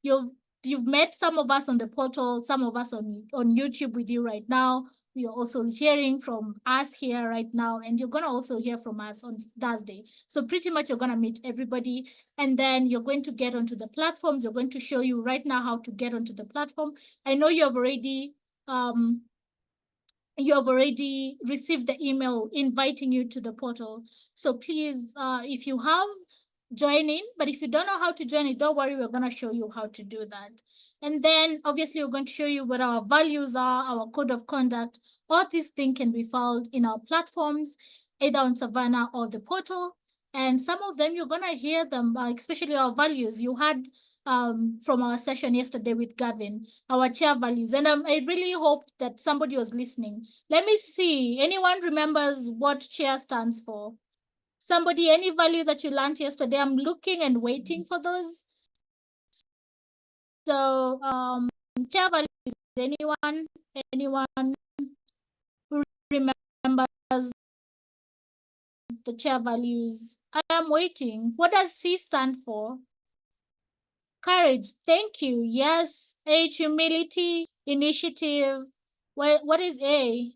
you've met some of us on the portal, some of us on YouTube with you right now. You're also hearing from us here right now, and you're going to also hear from us on Thursday. So pretty much you're going to meet everybody, and then you're going to get onto the platforms. You're going to show you right now how to get onto the platform. I know um, you have already received the email inviting you to the portal. So please, if you have, join in. But if you don't know how to join it, don't worry, we're going to show you how to do that. And then obviously we're going to show you what our values are, our code of conduct. All these things can be found in our platforms, either on Savannah or the portal. And some of them you're going to hear them, especially our values. You had from our session yesterday with Gavin, our chair values. And I really hoped that somebody was listening. Let me see. Anyone remembers what chair stands for? Somebody, any value that you learned yesterday? I'm looking and waiting for those. So chair values, anyone who remembers the chair values? I am waiting. What does C stand for? Courage. Thank you. Yes. H, humility, initiative. What is A?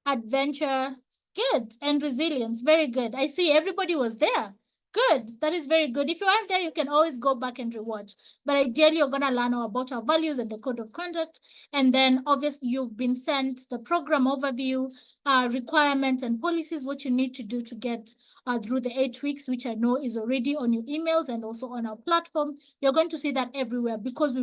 Adventure. Good. And resilience. Very good. I see everybody was there. Good. That is very good. If you aren't there, you can always go back and rewatch. But ideally, you're going to learn about our values and the code of conduct. And then obviously you've been sent the program overview, requirements and policies, what you need to do to get through the 8 weeks, which I know is already on your emails and also on our platform. You're going to see that everywhere because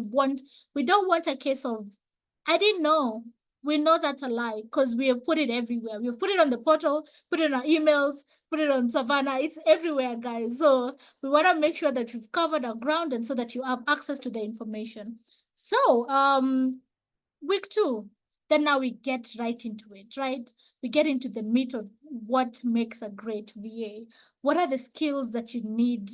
we don't want a case of, I didn't know. We know that's a lie because we have put it everywhere. We've put it on the portal, put it on our emails, put it on Savannah. It's everywhere, guys. So we want to make sure that we've covered our ground and so that you have access to the information. So week 2, then now we get right into it, right? We get into the meat of what makes a great VA. What are the skills that you need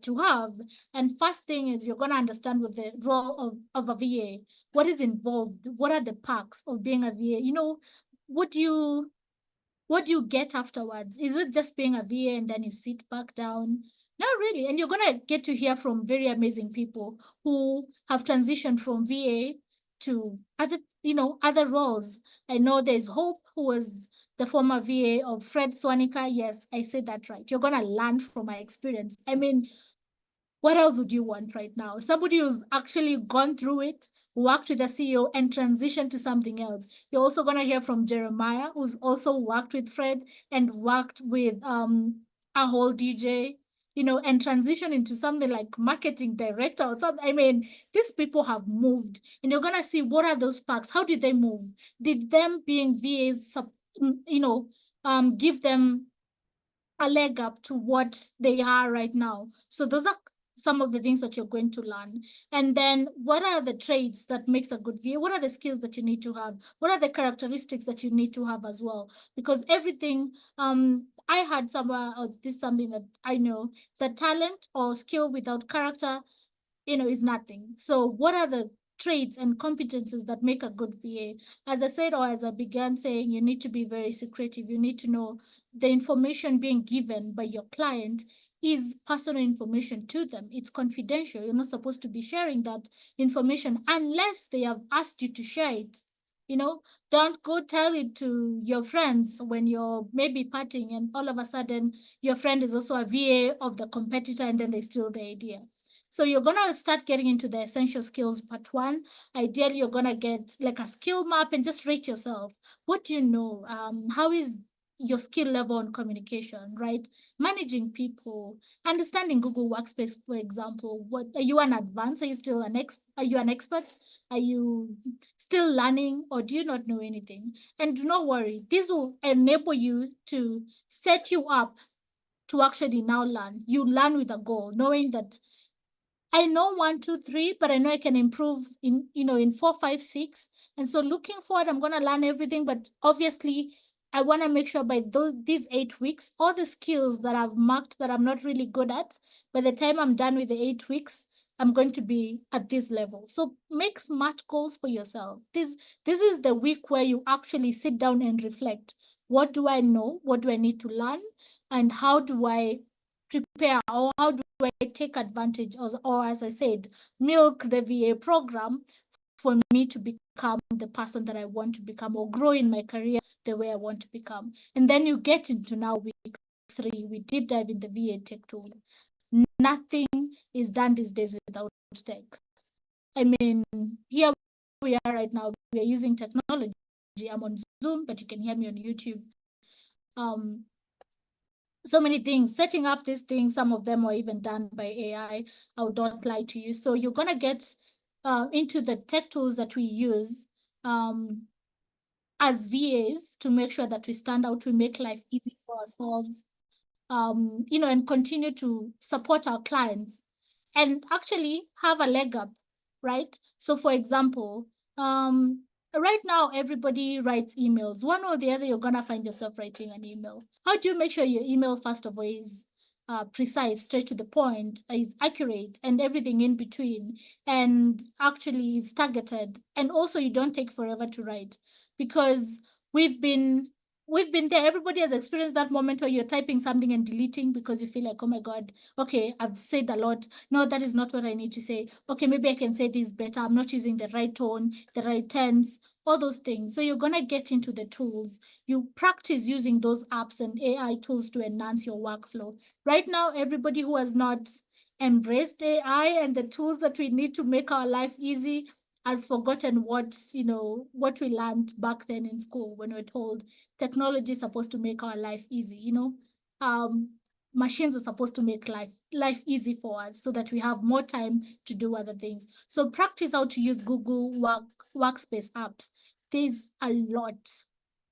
to have? And first thing is you're going to understand what the role of a VA, what is involved, what are the perks of being a VA? You know, what do you get afterwards? Is it just being a VA and then you sit back down? Not really. And you're going to get to hear from very amazing people who have transitioned from VA to other roles. I know there's Hope, who was the former VA of Fred Swanica. Yes, I said that right. You're going to learn from my experience. I mean, what else would you want right now? Somebody who's actually gone through it, worked with the CEO and transitioned to something else. You're also going to hear from Jeremiah, who's also worked with Fred and worked with a whole DJ, and transition into something like marketing director or something. I mean, these people have moved, and you're going to see what are those perks. How did they move? Did them being VAs, give them a leg up to what they are right now? So those are some of the things that you're going to learn. And then what are the traits that makes a good VA? What are the skills that you need to have? What are the characteristics that you need to have as well? Because everything, I had somewhere, this is something that I know, that talent or skill without character, is nothing. So what are the traits and competences that make a good VA? As I said, or as I began saying, you need to be very secretive. You need to know the information being given by your client is personal information to them. It's confidential. You're not supposed to be sharing that information unless they have asked you to share it. Don't go tell it to your friends when you're maybe partying and all of a sudden your friend is also a VA of the competitor and then they steal the idea. So you're going to start getting into the essential skills part 1. Ideally, you're going to get like a skill map and just rate yourself. What do you know? How is your skill level on communication, right? Managing people, understanding Google Workspace, for example. What are you an advanced? Are you still are you an expert? Are you still learning, or do you not know anything? And do not worry, this will enable you to set you up to actually now learn. You learn with a goal, knowing that I know 1, 2, 3, but I know I can improve in 4, 5, 6. And so looking forward, I'm going to learn everything. But obviously, I want to make sure by these 8 weeks, all the skills that I've marked that I'm not really good at, by the time I'm done with the 8 weeks, I'm going to be at this level. So make smart goals for yourself. This is the week where you actually sit down and reflect. What do I know? What do I need to learn? And how do I prepare, or how do I take advantage, or as I said, milk the VA program for me to become the person that I want to become, or grow in my career the way I want to become. And then you get into now week 3, we deep dive in the VA tech tool. Nothing is done these days without tech. I mean, here we are right now, we are using technology. I'm on Zoom, but you can hear me on YouTube. So many things, setting up these things, some of them were even done by AI. I would not lie to you. So you're going to get into the tech tools that we use as VAs to make sure that we stand out, we make life easy for ourselves, and continue to support our clients and actually have a leg up, right? So, for example, right now everybody writes emails. One or the other, you're gonna find yourself writing an email. How do you make sure your email, first of all, is precise, straight to the point, is accurate, and everything in between, and actually is targeted, and also you don't take forever to write, because we've been we've been there. Everybody has experienced that moment where you're typing something and deleting because you feel like, oh my God, okay, I've said a lot. No, that is not what I need to say. Okay, maybe I can say this better. I'm not using the right tone, the right tense, all those things. So you're going to get into the tools. You practice using those apps and AI tools to enhance your workflow. Right now, everybody who has not embraced AI and the tools that we need to make our life easy has forgotten what we learned back then in school when we were told technology is supposed to make our life easy. Um, machines are supposed to make life easy for us so that we have more time to do other things. So practice how to use Google Workspace apps. There's a lot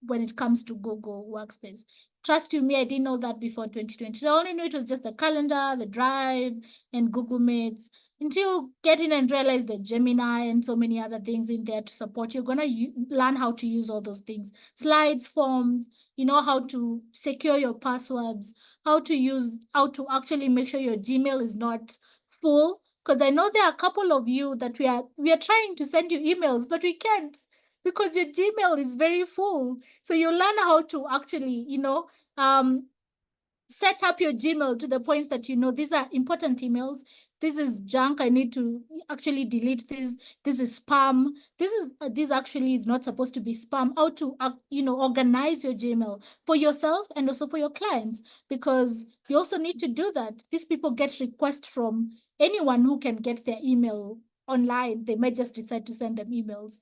when it comes to Google Workspace. Trust you me, I didn't know that before 2020. I only knew it was just the calendar, the Drive, and Google Meets, until get in and realize the Gemini and so many other things in there to support. You're going to learn how to use all those things. Slides, forms, how to secure your passwords, how to actually make sure your Gmail is not full. Because I know there are a couple of you that we are trying to send you emails, but we can't because your Gmail is very full. So you learn how to actually, set up your Gmail to the point that these are important emails. This is junk. I need to actually delete this. This is spam. This actually is not supposed to be spam. How to organize your Gmail for yourself and also for your clients, because you also need to do that. These people get requests from anyone who can get their email online. They might just decide to send them emails.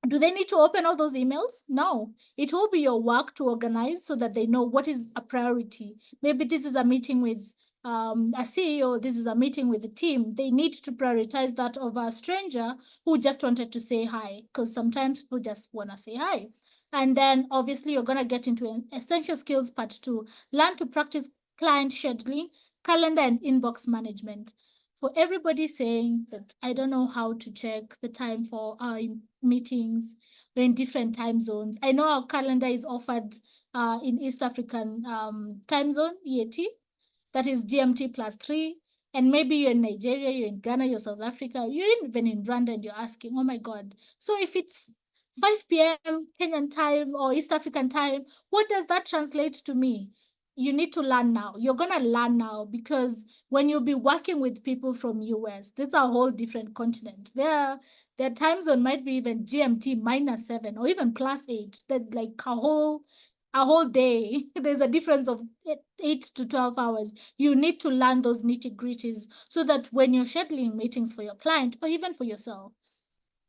Do they need to open all those emails? No. It will be your work to organize so that they know what is a priority. Maybe this is a meeting with a CEO, this is a meeting with the team. They need to prioritize that over a stranger who just wanted to say hi, because sometimes people just want to say hi. And then obviously you're going to get into an essential skills part 2. Learn to practice client scheduling, calendar, and inbox management. For everybody saying that I don't know how to check the time for our meetings in different time zones. I know our calendar is offered in East African time zone, EAT, that is GMT +3. And maybe you're in Nigeria, you're in Ghana, you're South Africa, you're even in Rwanda, and you're asking, oh my God. So if it's 5 p.m. Kenyan time or East African time, what does that translate to me? You need to learn now. You're going to learn now, because when you'll be working with people from US, that's a whole different continent. Their time zone might be even GMT -7 or even +8. That like a whole day. There's a difference of 8 to 12 hours. You need to learn those nitty-gritties so that when you're scheduling meetings for your client or even for yourself,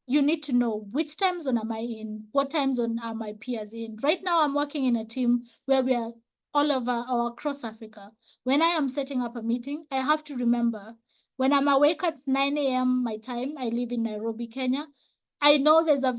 you need to know which time zone am I in, what time zone are my peers in. Right now, I'm working in a team where we are all over or across Africa. When I am setting up a meeting, I have to remember when I'm awake at 9 a.m. my time, I live in Nairobi, Kenya. I know there's a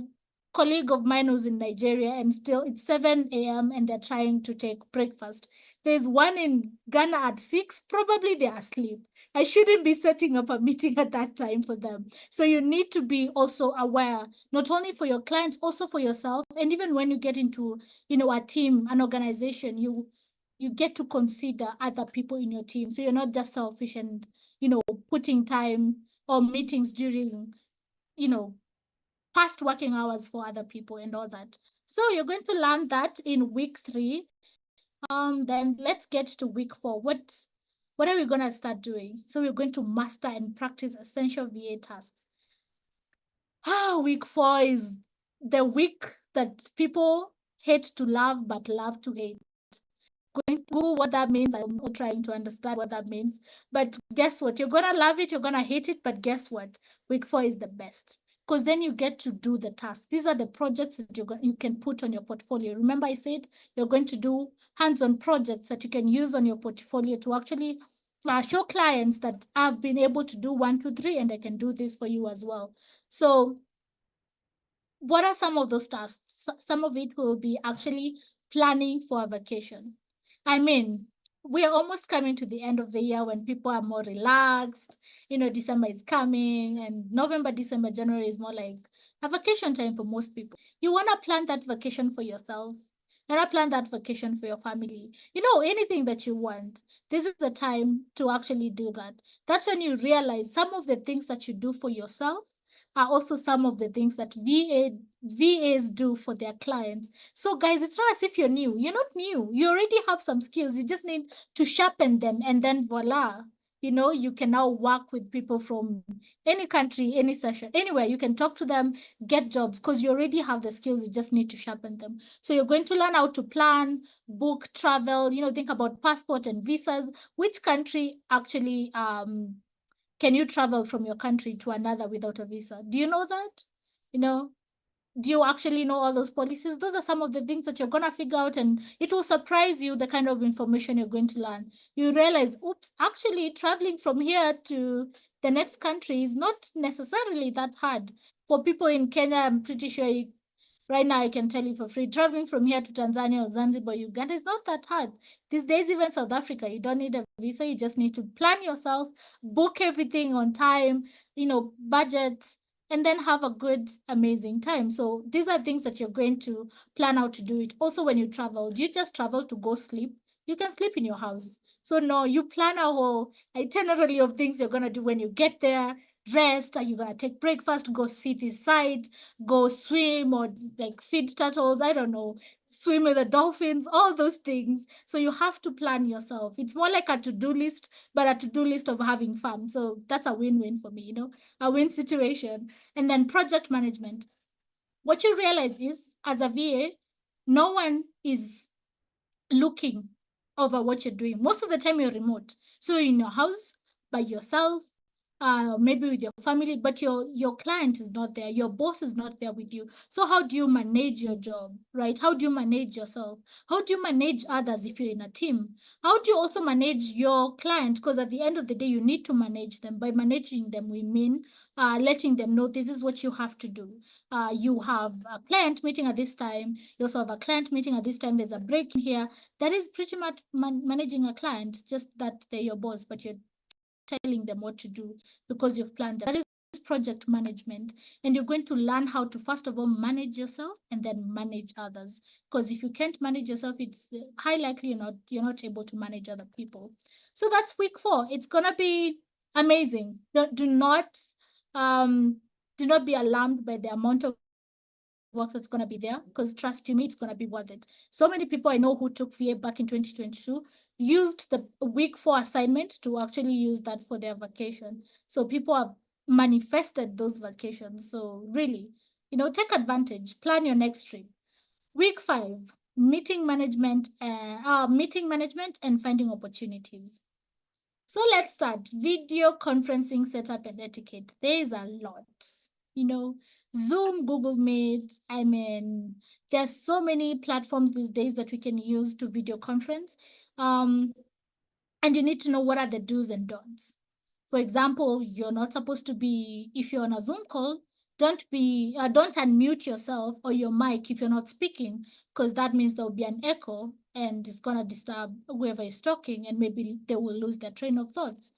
colleague of mine who's in Nigeria and still it's 7 a.m. and they're trying to take breakfast. There's one in Ghana at 6, probably they're asleep. I shouldn't be setting up a meeting at that time for them. So you need to be also aware, not only for your clients, also for yourself. And even when you get into, a team, an organization, you get to consider other people in your team. So you're not just selfish and, putting time or meetings during, past working hours for other people and all that. So you're going to learn that in week 3. Then let's get to week 4. What are we gonna start doing? So we're going to master and practice essential VA tasks. Week 4 is the week that people hate to love but love to hate. Going to Google what that means. I'm trying to understand what that means. But guess what? You're gonna love it, you're gonna hate it, but guess what? Week 4 is the best. Because then you get to do the task. These are the projects that you can put on your portfolio. Remember, I said you're going to do hands-on projects that you can use on your portfolio to actually show clients that I've been able to do 1, 2, 3, and I can do this for you as well. So what are some of those tasks? Some of it will be actually planning for a vacation. I mean, we are almost coming to the end of the year when people are more relaxed. December is coming, and November, December, January is more like a vacation time for most people. You want to plan that vacation for yourself. You want to plan that vacation for your family. Anything that you want. This is the time to actually do that. That's when you realize some of the things that you do for yourself are also some of the things that VAs do for their clients. So, guys, it's not as if you're new. You're not new. You already have some skills. You just need to sharpen them, and then voila. You can now work with people from any country, any session, anywhere. You can talk to them, get jobs, because you already have the skills. You just need to sharpen them. So you're going to learn how to plan, book, travel. Think about passport and visas. Which country actually can you travel from your country to another without a visa? Do you know that? You know, do you actually know all those policies? Those are some of the things that you're going to figure out, and it will surprise you the kind of information you're going to learn. You realize, oops, actually, traveling from here to the next country is not necessarily that hard. For people in Kenya, I'm pretty sure right now, I can tell you for free, traveling from here to Tanzania or Zanzibar, Uganda is not that hard. These days, even South Africa, you don't need a visa. You just need to plan yourself, book everything on time, budget, and then have a good, amazing time. So these are things that you're going to plan how to do it. Also, when you travel, do you just travel to go sleep? You can sleep in your house. So no, you plan a whole itinerary of things you're going to do when you get there. Rest, are you going to take breakfast, go see this site, go swim, or like feed turtles, I don't know, swim with the dolphins, all those things. So you have to plan yourself. It's more like a to-do list, but a to-do list of having fun. So that's a win-win for me, a win situation. And then project management. What you realize is, as a VA, no one is looking over what you're doing. Most of the time you're remote. So you're in your house by yourself, maybe with your family, but your client is not there. Your boss is not there with you. So how do you manage your job, right? How do you manage yourself? How do you manage others if you're in a team? How do you also manage your client? Because at the end of the day, you need to manage them. By managing them, we mean letting them know this is what you have to do. You have a client meeting at this time. You also have a client meeting at this time. There's a break in here. That is pretty much managing a client, just that they're your boss, but you're telling them what to do because you've planned them. That is project management. And you're going to learn how to, first of all, manage yourself and then manage others. Because if you can't manage yourself, it's high likely you're not able to manage other people. So that's week 4. It's gonna be amazing. Um do not be alarmed by the amount of work that's going to be there, because trust me, it's going to be worth it. So many people I know who took VA back in 2022 used the week 4 assignment to actually use that for their vacation. So people have manifested those vacations. So really, take advantage, plan your next trip. Week 5, meeting management and finding opportunities. So let's start. Video conferencing setup and etiquette. There is a lot. Zoom, Google Meet. I mean, there's so many platforms these days that we can use to video conference. Um, and you need to know what are the do's and don'ts. For example, you're not supposed to be, if you're on a Zoom call, don't unmute yourself or your mic if you're not speaking, because that means there'll be an echo and it's gonna disturb whoever is talking, and maybe they will lose their train of thoughts.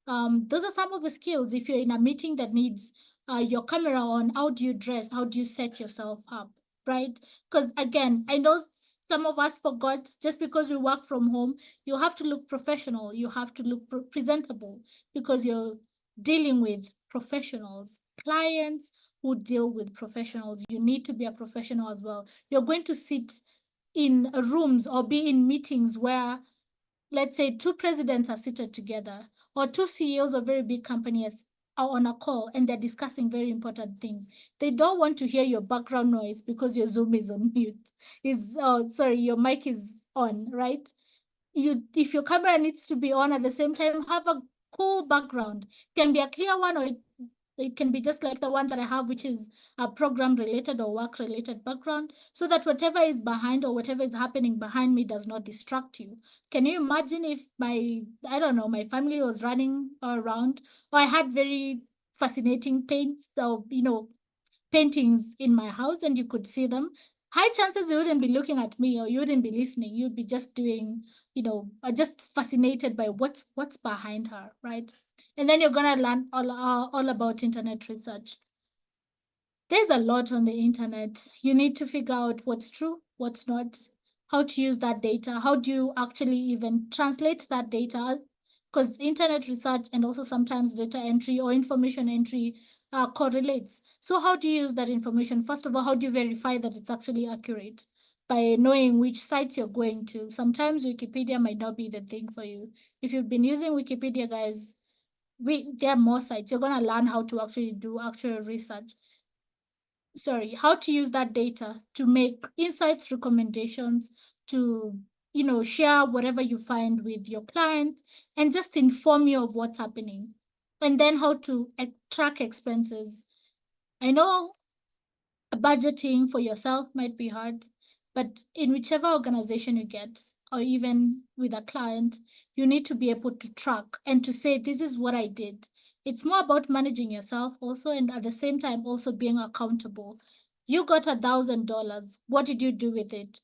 Those are some of the skills. If you're in a meeting that needs your camera on, how do you dress? How do you set yourself up, right? Because again, I know some of us forgot, just because we work from home, you have to look professional. You have to look presentable, because you're dealing with professionals, clients who deal with professionals. You need to be a professional as well. You're going to sit in rooms or be in meetings where, let's say, two presidents are seated together or two CEOs of very big companies are on a call and they're discussing very important things. They don't want to hear your background noise because your Zoom is on mute. Your mic is on, right? If your camera needs to be on at the same time, have a cool background. It can be a clear one, or it can be just like the one that I have, which is a program related or work related background, so that whatever is behind or whatever is happening behind me does not distract you. Can you imagine if I don't know, my family was running around, or I had very fascinating paints, or, paintings in my house and you could see them? High chances you wouldn't be looking at me or you wouldn't be listening. You'd be just doing, just fascinated by what's behind her, right? And then you're gonna learn all about internet research. There's a lot on the internet. You need to figure out what's true, what's not, how to use that data, how do you actually even translate that data? Because internet research and also sometimes data entry or information entry correlates. So how do you use that information? First of all, how do you verify that it's actually accurate? By knowing which sites you're going to. Sometimes Wikipedia might not be the thing for you. If you've been using Wikipedia, guys, there are more sites. You're gonna learn how to actually do actual research. How to use that data to make insights, recommendations, to share whatever you find with your client and just inform you of what's happening. And then how to track expenses. I know budgeting for yourself might be hard, but in whichever organization you get, or even with a client, you need to be able to track and to say, this is what I did. It's more about managing yourself also, and at the same time, also being accountable. You got $1,000. What did you do with it?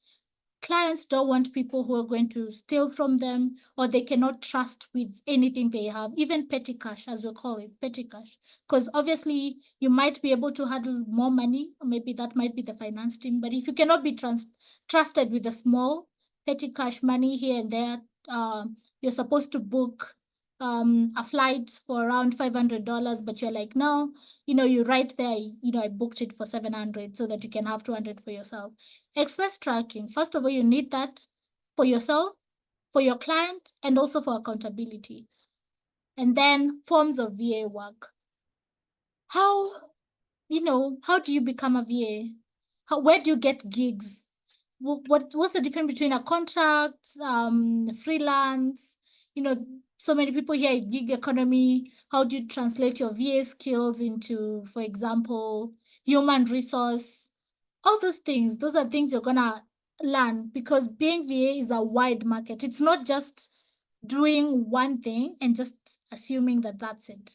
Clients don't want people who are going to steal from them or they cannot trust with anything they have, even petty cash, as we call it, petty cash. Because obviously you might be able to handle more money, or maybe that might be the finance team. But if you cannot be trusted with a small petty cash money here and there, you're supposed to book a flight for around $500, but you're like, no, you write there, I booked it for 700 so that you can have 200 for yourself. Express tracking. First of all, you need that for yourself, for your client, and also for accountability. And then forms of VA work. How, how do you become a VA? Where do you get gigs? What's the difference between a contract, freelance? So many people here gig economy. How do you translate your VA skills into, for example, human resource? All those things, those are things you're gonna learn, because being VA is a wide market. It's not just doing one thing and just assuming that that's it.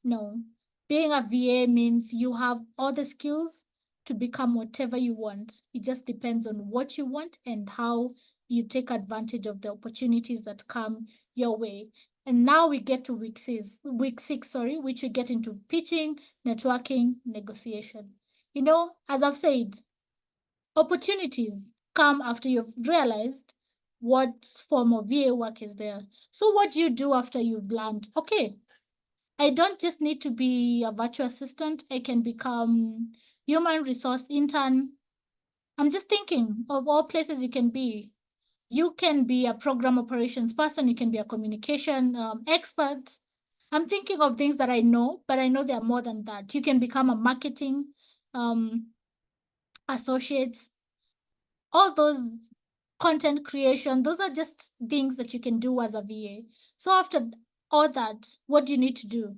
No, being a VA means you have all the skills to become whatever you want. It just depends on what you want and how you take advantage of the opportunities that come your way. And now we get to week six, which we get into pitching, networking, negotiation. As I've said, opportunities come after you've realized what form of VA work is there. So what do you do after you've learned? Okay, I don't just need to be a virtual assistant. I can become human resource intern. I'm just thinking of all places you can be. You can be a program operations person. You can be a communication expert. I'm thinking of things that I know, but I know there are more than that. You can become a marketing um, associate. All those content creation, those are just things that you can do as a VA. So after all that, what do you need to do?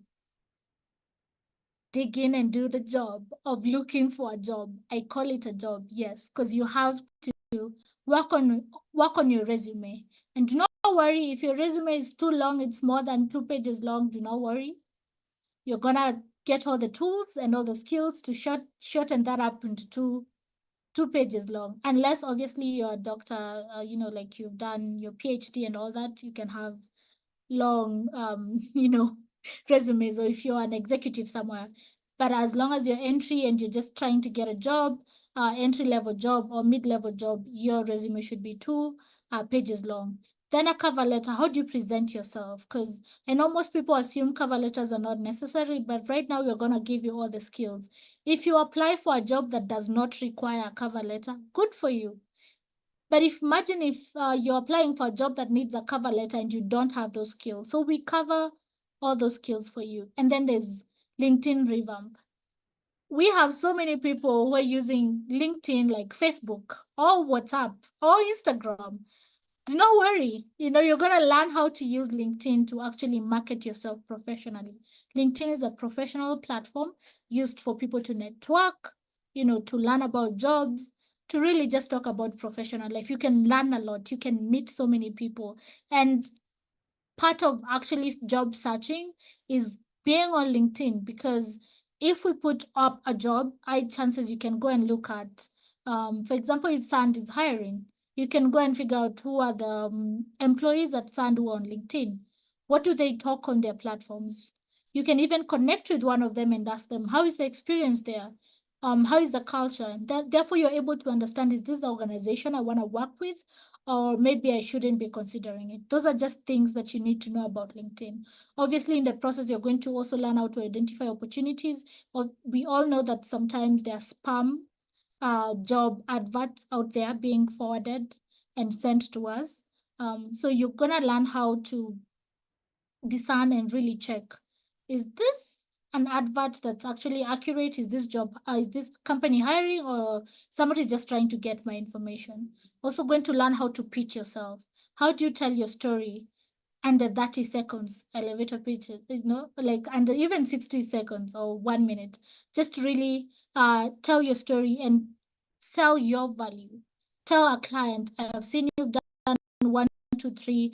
Dig in and do the job of looking for a job. I call it a job, yes, because you have to work on your resume. And do not worry if your resume is too long, it's more than 2 pages long, do not worry. You're gonna get all the tools and all the skills to shorten that up into two pages long, unless obviously you're a doctor, like you've done your PhD and all that, you can have long, resumes, or if you're an executive somewhere. But as long as you're entry and you're just trying to get a job, entry level job or mid level job, your resume should be 2 pages long. Then a cover letter. How do you present yourself? Because I know most people assume cover letters are not necessary, but right now we're going to give you all the skills. If you apply for a job that does not require a cover letter, good for you. But imagine if you're applying for a job that needs a cover letter and you don't have those skills. So we cover all those skills for you. And then there's LinkedIn revamp. We have so many people who are using LinkedIn like Facebook or WhatsApp or Instagram. Do not worry. You're going to learn how to use LinkedIn to actually market yourself professionally. LinkedIn is a professional platform used for people to network, to learn about jobs, to really just talk about professional life. You can learn a lot. You can meet so many people. And part of actually job searching is being on LinkedIn, because if we put up a job, high chances you can go and look at, for example, if Sand is hiring, you can go and figure out who are the employees at Sand who are on LinkedIn. What do they talk on their platforms? You can even connect with one of them and ask them, how is the experience there? How is the culture? And therefore, you're able to understand, is this the organization I want to work with? Or maybe I shouldn't be considering it. Those are just things that you need to know about LinkedIn. Obviously, in the process, you're going to also learn how to identify opportunities. We all know that sometimes there are spam job adverts out there being forwarded and sent to us. So you're going to learn how to discern and really check, is this an advert that's actually accurate? Is this job, is this company hiring, or somebody just trying to get my information? Also going to learn how to pitch yourself. How do you tell your story under 30 seconds elevator pitch, like under even 60 seconds or 1 minute, just to really tell your story and sell your value. Tell a client, I have seen you've done 1, 2, 3.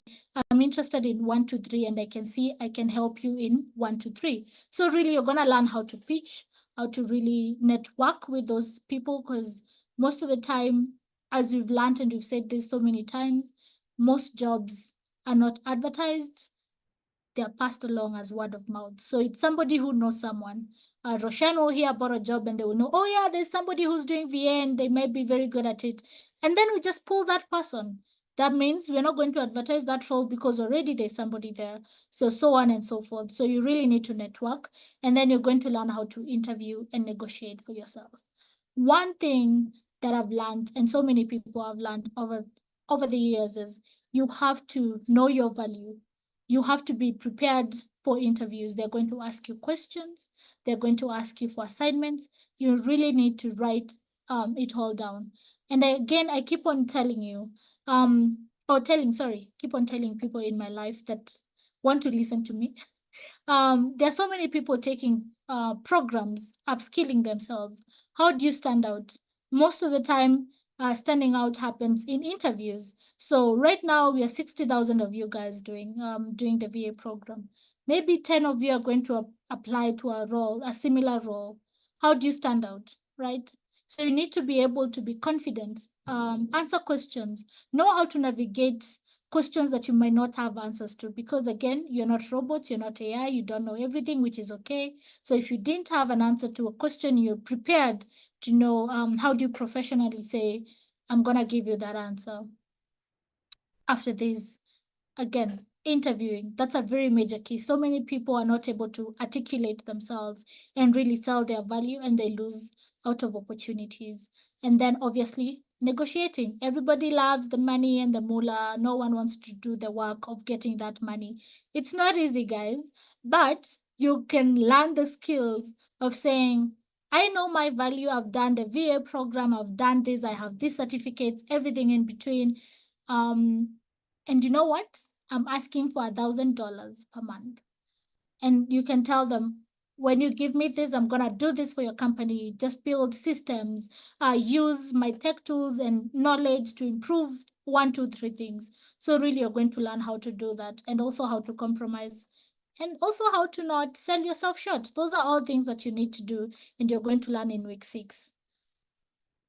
I'm interested in 1, 2, 3, and I can see I can help you in 1, 2, 3. So really, you're gonna learn how to pitch, how to really network with those people, because most of the time, as we've learned and we've said this so many times, most jobs are not advertised, they're passed along as word of mouth. So it's somebody who knows someone. Roshan will hear about a job and they will know, oh yeah, there's somebody who's doing VA and they might be very good at it. And then we just pull that person. That means we're not going to advertise that role because already there's somebody there. So on and so forth. So you really need to network, and then you're going to learn how to interview and negotiate for yourself. One thing that I've learned, and so many people have learned over the years, is you have to know your value. You have to be prepared for interviews. They're going to ask you questions. They're going to ask you for assignments. You really need to write it all down. And again, I keep on telling you, keep on telling people in my life that want to listen to me. There are so many people taking programs, upskilling themselves. How do you stand out? Most of the time, standing out happens in interviews. So right now, we are 60,000 of you guys doing the VA program. Maybe 10 of you are going to apply to a role, a similar role. How do you stand out, right? So you need to be able to be confident, answer questions, know how to navigate questions that you might not have answers to, because again, you're not robots, you're not AI, you don't know everything, which is okay. So if you didn't have an answer to a question, you're prepared to know, how do you professionally say, I'm gonna give you that answer after this. Again, interviewing, that's a very major key. So many people are not able to articulate themselves and really sell their value, and they lose out of opportunities. And then obviously negotiating. Everybody loves the money and the moolah. No one wants to do the work of getting that money. It's not easy, guys, but you can learn the skills of saying, I know my value. I've done the VA program. I've done this. I have these certificates, everything in between. And you know what? I'm asking for $1,000 per month. And you can tell them, when you give me this, I'm gonna do this for your company. Just build systems, use my tech tools and knowledge to improve 1, 2, 3 things. So really, you're going to learn how to do that, and also how to compromise, and also how to not sell yourself short. Those are all things that you need to do, and you're going to learn in week 6.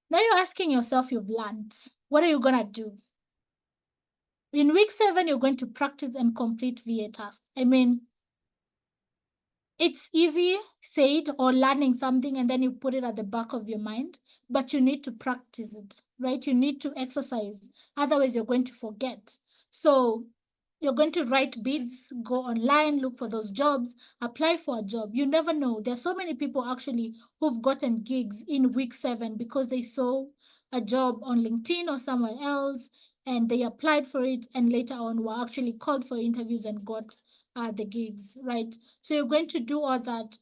Now you're asking yourself, you've learned. What are you gonna do? In week 7, you're going to practice and complete VA tasks. I mean, it's easy said, or learning something and then you put it at the back of your mind, but you need to practice it, right? You need to exercise. Otherwise, you're going to forget. So you're going to write bids, go online, look for those jobs, apply for a job. You never know. There's so many people actually who've gotten gigs in week 7 because they saw a job on LinkedIn or somewhere else, and they applied for it, and later on were actually called for interviews and got the gigs, right? So you're going to do all that,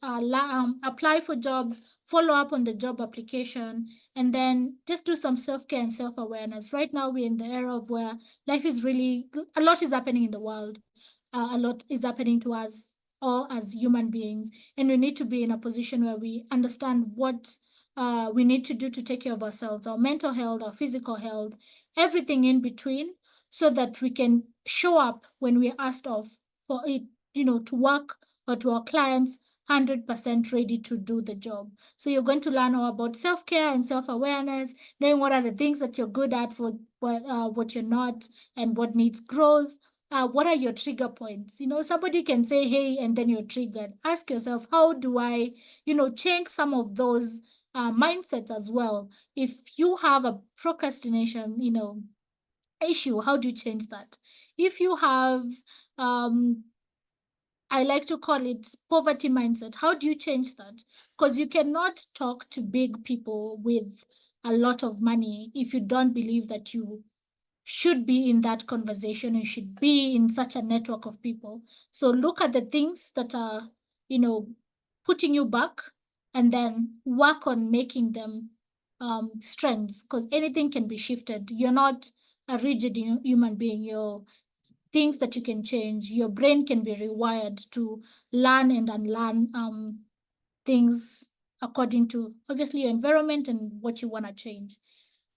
apply for jobs, follow up on the job application, and then just do some self-care and self-awareness. Right now, we're in the era of where life is really, a lot is happening in the world. A lot is happening to us all as human beings, and we need to be in a position where we understand what we need to do to take care of ourselves, our mental health, our physical health, everything in between, so that we can show up when we're asked off for it, to work or to our clients, 100% ready to do the job. So you're going to learn all about self-care and self-awareness, knowing what are the things that you're good at, for what you're not, and what needs growth. What are your trigger points? Somebody can say, hey, and then you're triggered. Ask yourself, how do I, change some of those mindsets as well? If you have a procrastination, issue, how do you change that? If you have, um, I like to call it poverty mindset, how do you change that? Because you cannot talk to big people with a lot of money if you don't believe that you should be in that conversation and should be in such a network of people. So look at the things that are, you know, putting you back, and then work on making them strengths, because anything can be shifted. You're not a rigid human being. You're things that you can change. Your brain can be rewired to learn and unlearn things according to obviously your environment and what you want to change.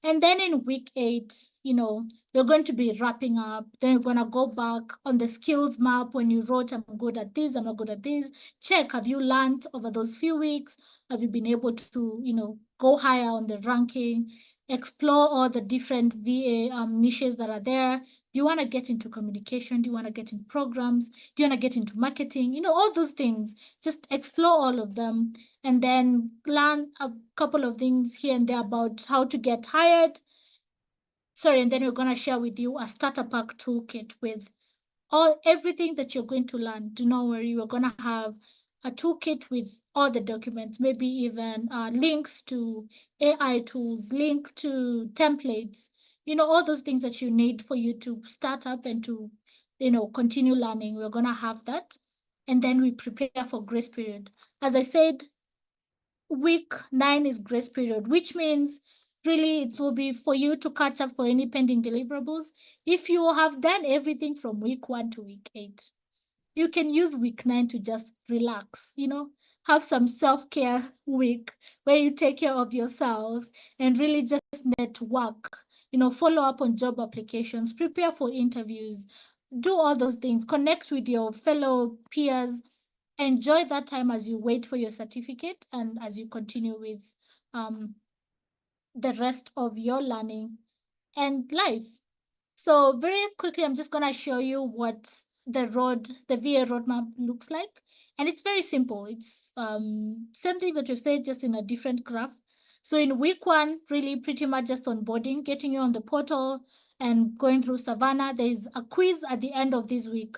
And then in week 8, you're going to be wrapping up. Then you're going to go back on the skills map when you wrote, I'm good at this, I'm not good at this. Check, have you learned over those few weeks? Have you been able to, go higher on the ranking? Explore all the different VA niches that are there. Do you want to get into communication? Do you want to get in programs? Do you want to get into marketing? All those things. Just explore all of them, and then learn a couple of things here and there about how to get hired. Sorry, and then we're going to share with you a starter pack toolkit with everything that you're going to learn. Do not worry, we're going to have a toolkit with all the documents, maybe even links to AI tools, link to templates, all those things that you need for you to start up and to, continue learning. We're going to have that. And then we prepare for grace period. As I said, week 9 is grace period, which means really it will be for you to catch up for any pending deliverables. If you have done everything from week 1 to week 8, you can use week 9 to just relax, have some self-care week where you take care of yourself and really just network, follow up on job applications, prepare for interviews, do all those things, connect with your fellow peers, enjoy that time as you wait for your certificate and as you continue with the rest of your learning and life. So very quickly, I'm just going to show you what the VA roadmap looks like. And it's very simple. It's same thing that we've said, just in a different graph. So in week 1, really pretty much just onboarding, getting you on the portal and going through Savannah. There's a quiz at the end of this week.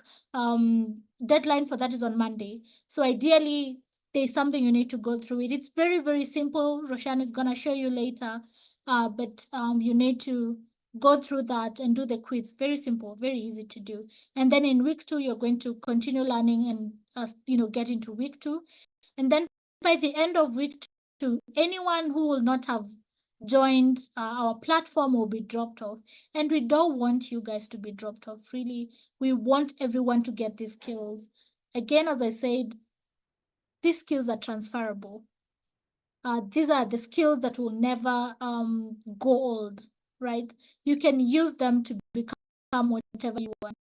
Deadline for that is on Monday. So ideally, there's something you need to go through it. It's very, very simple. Roshan is going to show you later. But you need to go through that and do the quiz. Very simple, very easy to do. And then in week 2, you're going to continue learning and get into week 2. And then by the end of week 2, anyone who will not have joined our platform will be dropped off. And we don't want you guys to be dropped off. Really, we want everyone to get these skills. Again, as I said, these skills are transferable. These are the skills that will never go old, right? You can use them to become whatever you want.